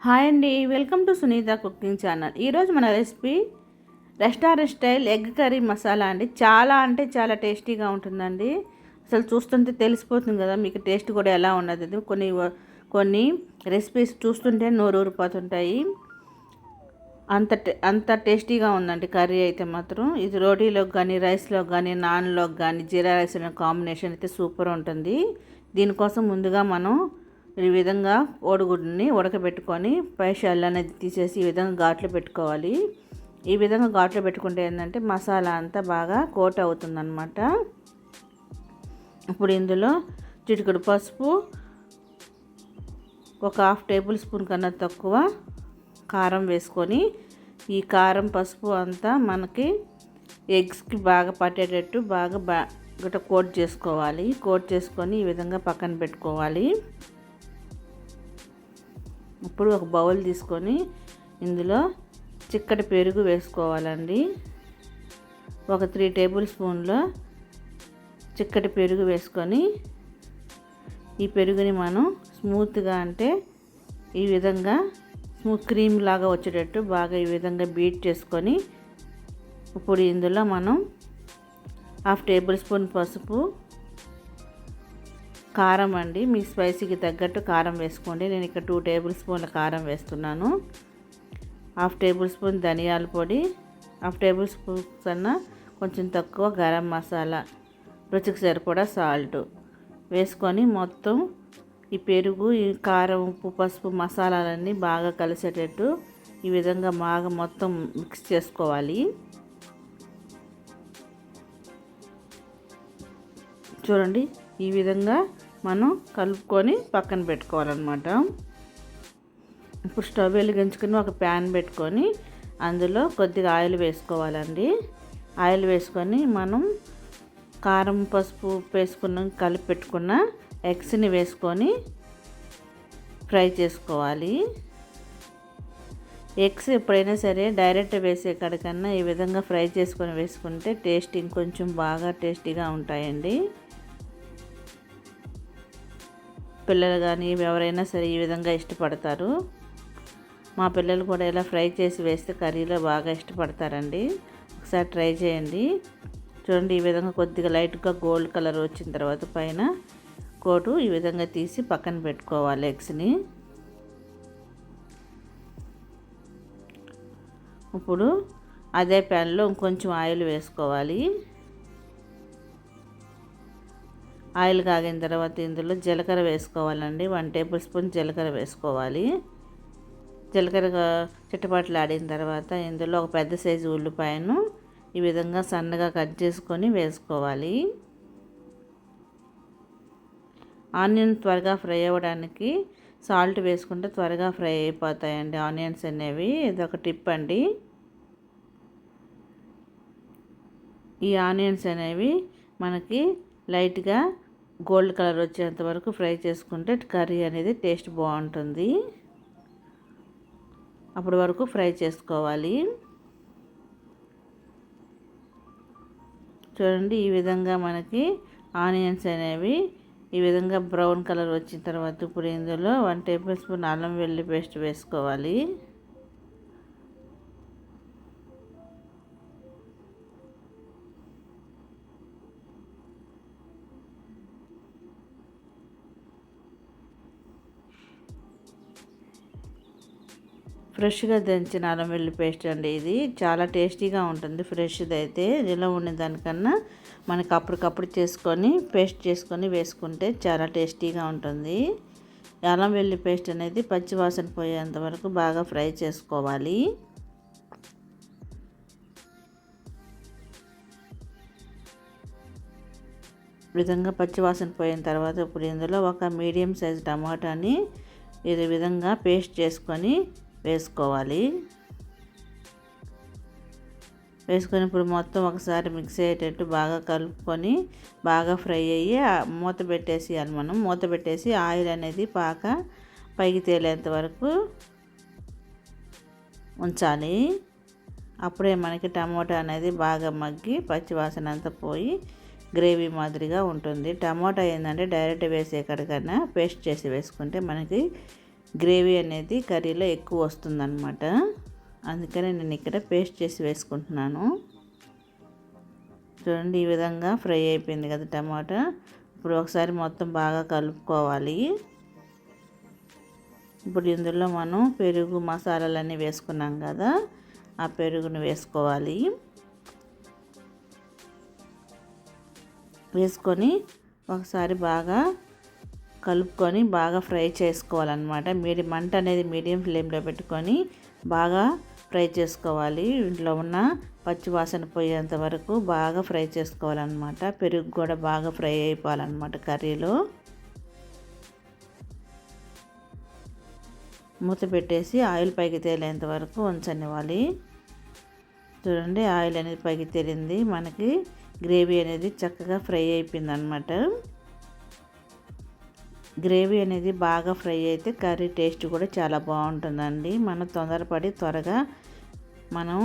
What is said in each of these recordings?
Hi అండి, welcome to Sunitha cooking channel. ఈరోజు మన recipe restaurant style egg curry masala అండి. చాలా అంటే చాలా టేస్టీగా ఉంటుందండి. అసలు చూస్తుంటే తెలిసిపోతుంది కదా మీకు టేస్ట్ కూడా ఎలా ఉన్నది. కొన్ని రెసిపీస్ చూస్తుంటే నోరు ఊరిపోతుంటాయి. అంత టేస్టీగా ఉందండి కర్రీ అయితే మాత్రం. ఇది రోటీలోకి కానీ, రైస్లోకి కానీ, నాన్లోకి కానీ, జీరా రైస్ కాంబినేషన్ అయితే సూపర్ ఉంటుంది. దీనికోసం ముందుగా మనం ఈ విధంగా కోడిగుడ్డుని ఉడకబెట్టుకొని పై షెల్ అనేది తీసేసి ఈ విధంగా ఘాట్లు పెట్టుకోవాలి. ఈ విధంగా ఘాట్లు పెట్టుకుంటే ఏంటంటే మసాలా అంతా బాగా కోట్ అవుతుందన్నమాట. ఇప్పుడు ఇందులో చిటికెడు పసుపు, ఒక 1/2 టేబుల్ స్పూన్ కన్నా తక్కువ కారం వేసుకొని ఈ కారం పసుపు అంతా మనకి ఎగ్స్కి బాగా పట్టేటట్టు బాగా కోట్ చేసుకోవాలి. కోట్ చేసుకొని ఈ విధంగా పక్కన పెట్టుకోవాలి. ఇప్పుడు ఒక బౌల్ తీసుకొని ఇందులో చిక్కటి పెరుగు వేసుకోవాలండి. ఒక 3 టేబుల్ స్పూన్ల చిక్కటి పెరుగు వేసుకొని ఈ పెరుగుని మనం స్మూత్గా అంటే ఈ విధంగా స్మూత్ క్రీమ్ లాగా వచ్చేటట్టు బాగా ఈ విధంగా బీట్ చేసుకొని ఇప్పుడు ఇందులో మనం 1/2 టేబుల్ స్పూన్ పసుపు, కారం అండి, మీ స్పైసీకి తగ్గట్టు కారం వేసుకోండి. నేను ఇక్కడ 2 టేబుల్ స్పూన్ల కారం వేస్తున్నాను. 1/2 టేబుల్ స్పూన్ ధనియాల పొడి, 1/2 టేబుల్ స్పూన్ కన్నా కొంచెం తక్కువ గరం మసాలా, రుచికి సరిపడా సాల్ట్ వేసుకొని మొత్తం ఈ పెరుగు, ఈ కారం, ఉప్పు, పసుపు మసాలాలన్నీ బాగా కలిసేటట్టు ఈ విధంగా బాగా మొత్తం మిక్స్ చేసుకోవాలి. చూడండి, ఈ విధంగా మనం కలుపుకొని పక్కన పెట్టుకోవాలన్నమాట. ఇప్పుడు స్టవ్ వెలిగించుకొని ఒక ప్యాన్ పెట్టుకొని అందులో కొద్దిగా ఆయిల్ వేసుకోవాలండి. ఆయిల్ వేసుకొని మనం కారం, పసుపు వేసుకున్న కలిపి పెట్టుకున్న ఎగ్స్ని వేసుకొని ఫ్రై చేసుకోవాలి. ఎగ్స్ ఎప్పుడైనా సరే డైరెక్ట్ వేసే కాడికన్నా ఈ విధంగా ఫ్రై చేసుకొని వేసుకుంటే టేస్ట్ ఇంకొంచెం బాగా టేస్టీగా ఉంటాయండి. పిల్లలు కానీ ఎవరైనా సరే ఈ విధంగా ఇష్టపడతారు. మా పిల్లలు కూడా ఇలా ఫ్రై చేసి వేస్తే కర్రీలో బాగా ఇష్టపడతారండి. ఒకసారి ట్రై చేయండి. చూడండి, ఈ విధంగా కొద్దిగా లైట్గా గోల్డ్ కలర్ వచ్చిన తర్వాత పైన కోటు ఈ విధంగా తీసి పక్కన పెట్టుకోవాలి ఎగ్స్ని. ఇప్పుడు అదే ప్యాన్లో ఇంకొంచెం ఆయిల్ వేసుకోవాలి. ఆయిల్ కాగిన తర్వాత ఇందులో జీలకర్ర వేసుకోవాలండి. 1 టేబుల్ స్పూన్ జీలకర్ర వేసుకోవాలి. జీలకర్ర చిట్టపట్లు ఆడిన తర్వాత ఇందులో ఒక పెద్ద సైజు ఉల్లిపాయను ఈ విధంగా సన్నగా కట్ చేసుకొని వేసుకోవాలి. ఆనియన్ త్వరగా ఫ్రై అవ్వడానికి సాల్ట్ వేసుకుంటే త్వరగా ఫ్రై అయిపోతాయండి ఆనియన్స్ అనేవి. ఇదొక టిప్ అండి. ఈ ఆనియన్స్ అనేవి మనకి లైట్గా గోల్డ్ కలర్ వచ్చేంత వరకు ఫ్రై చేసుకుంటే కర్రీ అనేది టేస్ట్ బాగుంటుంది. అప్పటి వరకు ఫ్రై చేసుకోవాలి. చూడండి, ఈ విధంగా మనకి ఆనియన్స్ అనేవి ఈ విధంగా బ్రౌన్ కలర్ వచ్చిన తర్వాత ఇప్పుడు ఇందులో 1 టేబుల్ స్పూన్ అల్లం వెల్లుల్లి పేస్ట్ వేసుకోవాలి. ఫ్రెష్గా దంచిన అల్లం వెల్లుల్లి పేస్ట్ అండి. ఇది చాలా టేస్టీగా ఉంటుంది. ఫ్రెష్ది అయితే నిల్వ ఉండే దానికన్నా మనకి అప్పటికప్పుడు చేసుకొని పేస్ట్ చేసుకొని వేసుకుంటే చాలా టేస్టీగా ఉంటుంది. అల్లం వెల్లుల్లి పేస్ట్ అనేది పచ్చివాసన పోయేంత వరకు బాగా ఫ్రై చేసుకోవాలి. విధంగా పచ్చివాసన పోయిన తర్వాత ఇప్పుడు ఇందులో ఒక మీడియం సైజ్ టమాటాని ఈ విధంగా పేస్ట్ చేసుకొని వేసుకోవాలి. వేసుకొని ఇప్పుడు మొత్తం ఒకసారి మిక్స్ అయ్యేటట్టు బాగా కలుపుకొని బాగా ఫ్రై అయ్యి మూత పెట్టేసేయాలి. మనం మూత పెట్టేసి ఆయిల్ అనేది పైకి తేలేంత వరకు ఉంచాలి. అప్పుడే మనకి టమోటా అనేది బాగా మగ్గి పచ్చివాసన అంతా పోయి గ్రేవీ మాదిరిగా ఉంటుంది. టమోటా ఏంటంటే డైరెక్ట్ వేసే కన్నా పేస్ట్ చేసి వేసుకుంటే మనకి గ్రేవీ అనేది కర్రీలో ఎక్కువ వస్తుందన్నమాట. అందుకని నేను ఇక్కడ పేస్ట్ చేసి వేసుకుంటున్నాను. చూడండి ఈ విధంగా ఫ్రై అయిపోయింది కదా టమాటా. ఇప్పుడు ఒకసారి మొత్తం బాగా కలుపుకోవాలి. ఇప్పుడు ఇందులో మనం పెరుగు మసాలాలన్నీ వేసుకున్నాం కదా, ఆ పెరుగును వేసుకోవాలి. వేసుకొని ఒకసారి బాగా కలుపుకొని బాగా ఫ్రై చేసుకోవాలన్నమాట. మంట అనేది మీడియం ఫ్లేమ్లో పెట్టుకొని బాగా ఫ్రై చేసుకోవాలి. ఇంట్లో ఉన్న పచ్చి వాసన పోయేంత వరకు బాగా ఫ్రై చేసుకోవాలన్నమాట. పెరుగు కూడా బాగా ఫ్రై అయిపోవాలన్నమాట కర్రీలో. మూత పెట్టేసి ఆయిల్ పైకి తేలేంత వరకు ఉంచనివ్వాలి. చూడండి ఆయిల్ అనేది పైకి తేలింది, మనకి గ్రేవీ అనేది చక్కగా ఫ్రై అయిపోయింది అన్నమాట. గ్రేవీ అనేది బాగా ఫ్రై అయితే కర్రీ టేస్ట్ కూడా చాలా బాగుంటుందండి. మనం తొందరపడి త్వరగా మనం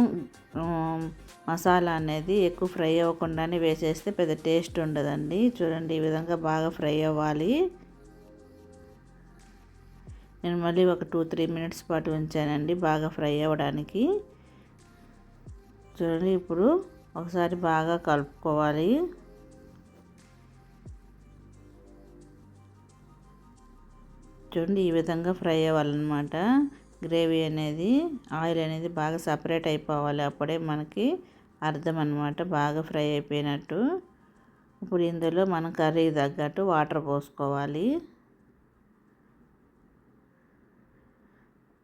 మసాలా అనేది ఎక్కువ ఫ్రై అవ్వకుండానే వేసేస్తే పెద్ద టేస్ట్ ఉండదండి. చూడండి ఈ విధంగా బాగా ఫ్రై అవ్వాలి. నేను మళ్ళీ ఒక 2-3 మినిట్స్ పాటు ఉంచానండి బాగా ఫ్రై అవ్వడానికి. చూడండి ఇప్పుడు ఒకసారి బాగా కలుపుకోవాలి. చూడండి ఈ విధంగా ఫ్రై అవ్వాలన్నమాట. గ్రేవీ అనేది ఆయిల్ అనేది బాగా సపరేట్ అయిపోవాలి, అప్పుడే మనకి అర్థం అన్నమాట బాగా ఫ్రై అయిపోయినట్టు. ఇప్పుడు ఇందులో మనం కర్రీకి తగ్గట్టు వాటర్ పోసుకోవాలి.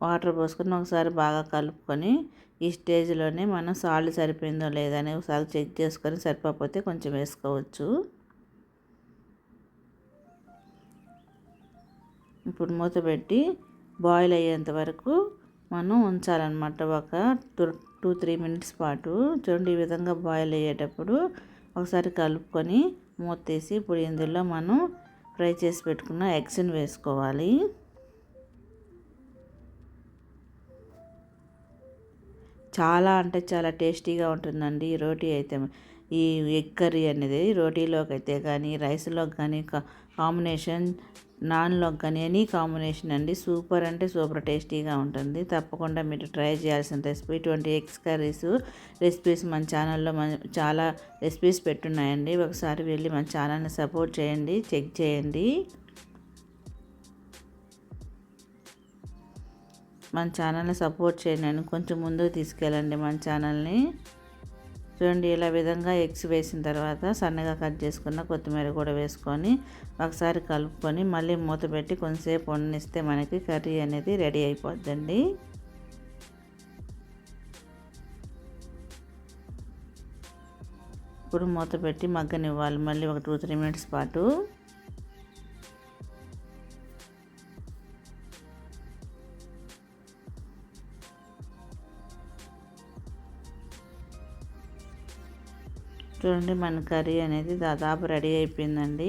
వాటర్ పోసుకొని ఒకసారి బాగా కలుపుకొని ఈ స్టేజ్లోనే మనం సాల్ట్ సరిపోయిందో లేదని ఒకసారి చెక్ చేసుకొని సరిపోతే కొంచెం వేసుకోవచ్చు. ఇప్పుడు మూత పెట్టి బాయిల్ అయ్యేంత వరకు మనం ఉంచాలన్నమాట, ఒక 2-3 మినిట్స్ పాటు. చూడండి ఈ విధంగా బాయిల్ అయ్యేటప్పుడు ఒకసారి కలుపుకొని మూత తీసి ఇప్పుడు ఇందులో మనం ఫ్రై చేసి పెట్టుకున్న ఎగ్స్ని వేసుకోవాలి. చాలా అంటే చాలా టేస్టీగా ఉంటుందండి ఈ రోటీ అయితే. ఈ ఎగ్ కర్రీ అనేది రోటీలోకి అయితే కానీ, రైస్లోకి కానీ కాంబినేషన్, నాన్లోకి కానీ ఎనీ కాంబినేషన్ అండి. సూపర్ అంటే సూపర్ టేస్టీగా ఉంటుంది. తప్పకుండా మీరు ట్రై చేయాల్సిన రెసిపీ. 20 ఎగ్స్ కర్రీస్ రెసిపీస్ మన ఛానల్లో చాలా రెసిపీస్ పెట్టున్నాయండి. ఒకసారి వెళ్ళి మన ఛానల్ని సపోర్ట్ చేయండి, చెక్ చేయండి. మన ఛానల్ని సపోర్ట్ చేయండి, కొంచెం ముందుకు తీసుకెళ్ళండి మన ఛానల్ని. చూడండి ఇలా విధంగా ఎగ్స్ వేసిన తర్వాత సన్నగా కట్ చేసుకున్న కొత్తిమీర కూడా వేసుకొని ఒకసారి కలుపుకొని మళ్ళీ మూత పెట్టి కొంచెంసేపు వండిస్తే మనకి కర్రీ అనేది రెడీ అయిపోద్దండి. ఇప్పుడు మూత పెట్టి మగ్గనివ్వాలి మళ్ళీ ఒక 2-3 మినిట్స్ పాటు. చూడండి మన కర్రీ అనేది దాదాపు రెడీ అయిపోయిందండి.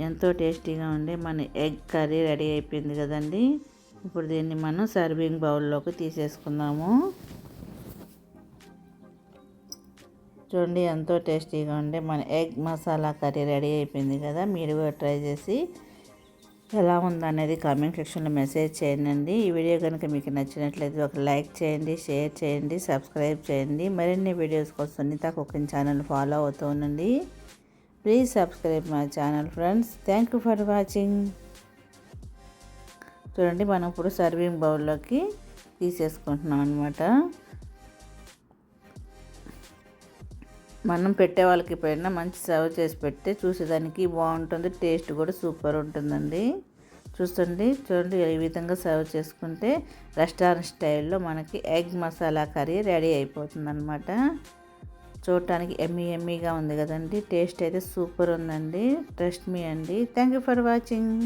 ఎంతో టేస్టీగా ఉండే మన ఎగ్ కర్రీ రెడీ అయిపోయింది కదండి. ఇప్పుడు దీన్ని మనం సర్వింగ్ బౌల్లోకి తీసేసుకుందాము. చూడండి ఎంతో టేస్టీగా ఉండే మన ఎగ్ మసాలా కర్రీ రెడీ అయిపోయింది కదా. మీరు కూడా ట్రై చేసి ఎలా ఉందనేది కామెంట్ సెక్షన్లో మెసేజ్ చేయండి. ఈ వీడియో కనుక మీకు నచ్చినట్లయితే ఒక లైక్ చేయండి, షేర్ చేయండి, సబ్స్క్రైబ్ చేయండి. మరిన్ని వీడియోస్ కోసం సునీత కుకింగ్ ఛానల్ ఫాలో అవుతూ ఉండండి. Please subscribe my channel friends. Thank you for watching. చూడండి మనం ఇప్పుడు సర్వింగ్ బౌల్లోకి తీసేసుకుంటున్నాం అనమాట. మనం పెట్టే వాళ్ళకి ఎప్పుడైనా మంచి సర్వ్ చేసి పెడితే చూసేదానికి బాగుంటుంది, టేస్ట్ కూడా సూపర్ ఉంటుందండి. చూడండి ఈ విధంగా సర్వ్ చేసుకుంటే రెస్టారెంట్ స్టైల్లో మనకి ఎగ్ మసాలా కర్రీ రెడీ అయిపోతుంది అనమాట. చూడటానికి ఎమ్మీగా ఉంది కదండి. టేస్ట్ అయితే సూపర్ ఉందండి. ట్రస్ట్ మీ అండి. Thank you for watching.